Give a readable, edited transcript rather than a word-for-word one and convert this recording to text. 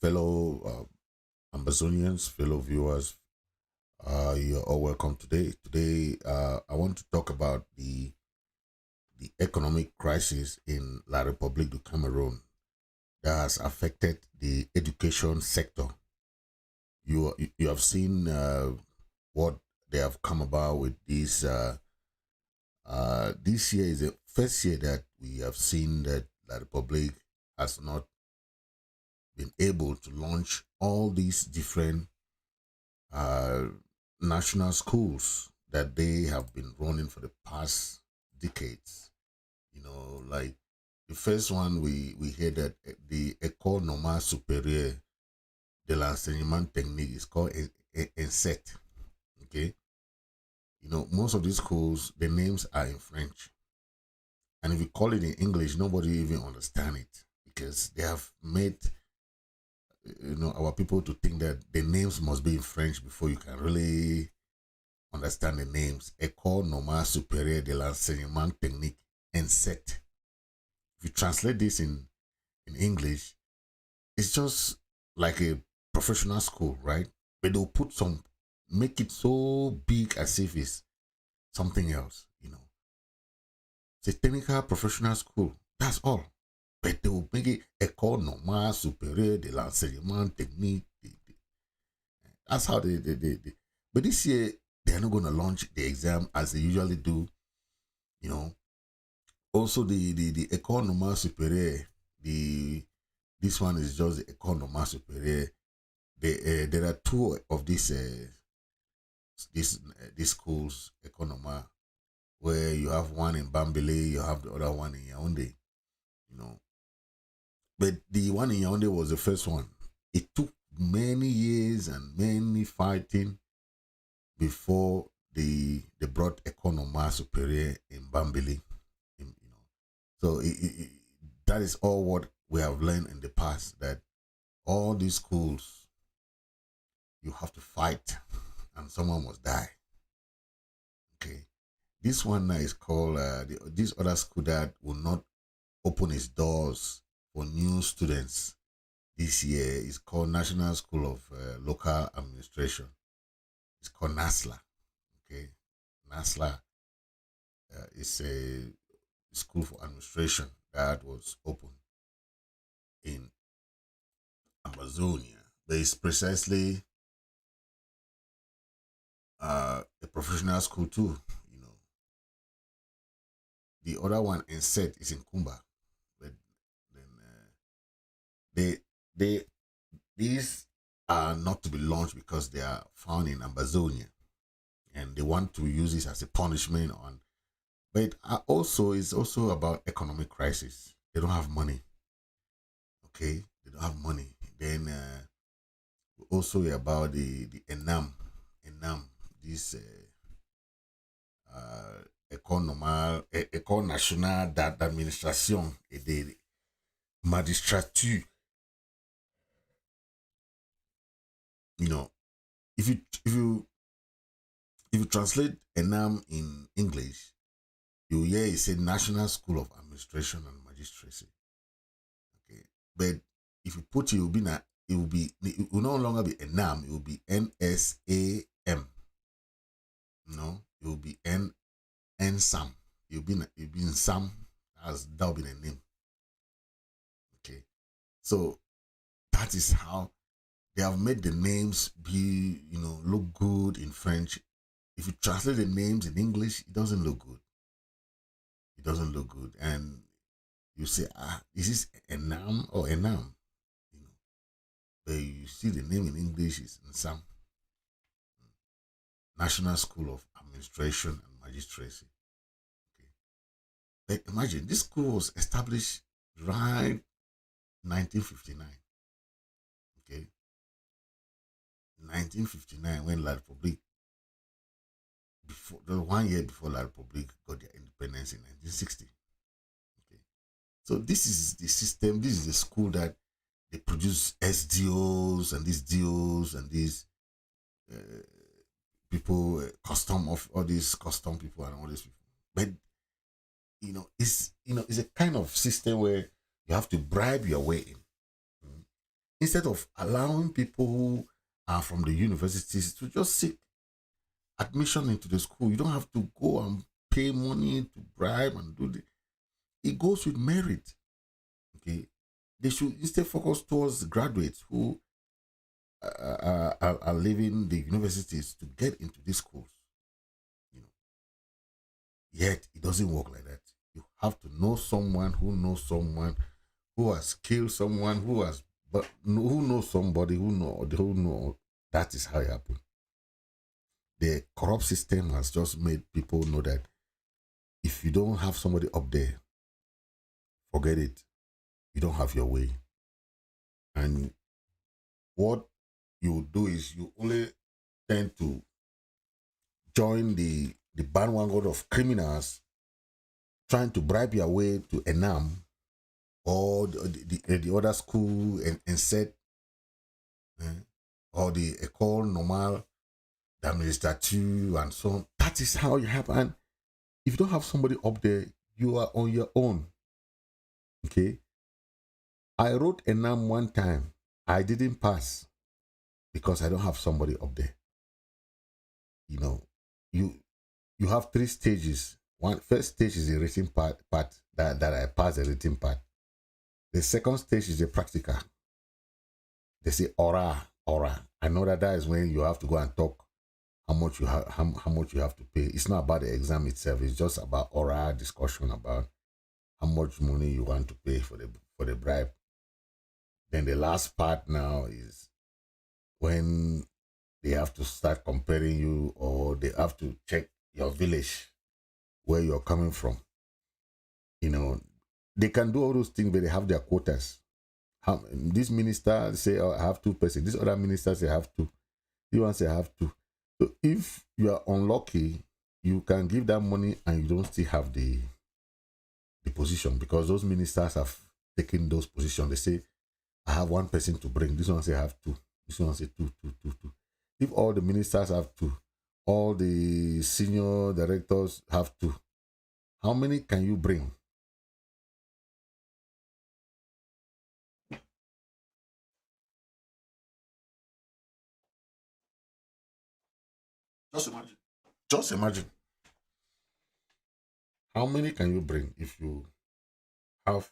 fellow Amazonians, fellow viewers. You're all welcome today. I want to talk about the economic crisis in La République du Cameroon that has affected the education sector. You have seen what they have come about with this. This year is the first year that we have seen that La République has not been able to launch all these different uh, national schools that they have been running for the past decades. Like the first one we heard that the École Normale Supérieure de l'Enseignement Technique is called ENSET. Okay, most of these schools, the names are in French, and if you call it in English, nobody even understand it because they have made our people to think that the names must be in French before you can really understand the names. École Normale Supérieure de l'Enseignement Technique, ENSET. If you translate this in English, it's just like a professional school, right? But they'll make it so big as if it's something else. It's a technical professional school. That's all. But they will make it École Normale Supérieure de l'Enseignement Technique. That's how they. But this year, they're not going to launch the exam as they usually do. Also, the École Normale Supérieure, this one is just the École Normale Supérieure. There are two of these schools, École Normale, where you have one in Bambili, you have the other one in Yaoundé. But the one in Yaoundé was the first one. It took many years and many fighting before they brought École Normale Supérieure in Bambili. So that is all what we have learned in the past, that all these schools, you have to fight and someone must die. Okay. This one now is called, this other school that will not open its doors for new students this year is called National School of Local Administration. It's called NASLA. Okay. NASLA is a school for administration that was opened in Amazonia. But it's precisely a professional school too. The other one in Set is in Kumba, but then these are not to be launched because they are found in Amazonia, and they want to use this as a punishment on. But it's also about economic crisis. They don't have money. Okay, they don't have money. Then also about the ENAM, this École nationale d'administration et de magistrature. If you translate ENAM in English, you hear it say National School of Administration and Magistracy. Okay, but if you put it, it will no longer be ENAM. It will be NSAM. It will be NSAM. It will be in SAM, as that will be the name. Okay, so that is how they have made the names be, look good in French. If you translate the names in English, it doesn't look good. It doesn't look good, and you say, is this Enam or Enam? But you see the name in English is Nsam. National School of Administration and Magistracy. Okay. But imagine, this school was established right 1959. Okay. 1959, when La République, before the 1 year before La République got their independence in 1960. Okay. So this is the system, this is the school that they produce SDOs and these DOs and these people, custom of all these custom people and all these people. But it's a kind of system where you have to bribe your way in. instead of allowing people who are from the universities to just seek admission into the school. You don't have to go and pay money to bribe and do the. It goes with merit. Okay, they should instead focus towards graduates who are leaving the universities to get into these schools. You know, yet it doesn't work like that. You have to know someone who knows someone who has killed someone who has, but who knows somebody who know. That is how it happened. The corrupt system has just made people know that if you don't have somebody up there, forget it. You don't have your way. And what you do is you only tend to join the bandwagon of criminals trying to bribe your way to Enam or the other school and set or the École Normale d'Administrature and so on. That is how you have. And if you don't have somebody up there, you are on your own. Okay. I wrote Enam one time. I didn't pass because I don't have somebody up there. You know, you have three stages. One first stage is the written part that I passed the written part. The second stage is the practical. They say aura. I know that is when you have to go and talk how much you have how much you have to pay. It's not about the exam itself. It's just about oral discussion about how much money you want to pay for the bribe. Then the last part now is when they have to start comparing you, or they have to check your village where you're coming from. You know, they can do all those things, but they have their quotas. This minister say, oh, I have 2%. This other minister say I have 2. You want say I have 2. So if you are unlucky, you can give that money and you don't still have the position, because those ministers have taken those positions. They say, I have 1 person to bring. This one say I have 2. This one say 2. If all the ministers have 2, all the senior directors have 2, how many can you bring? Just imagine. Just imagine. How many can you bring if you have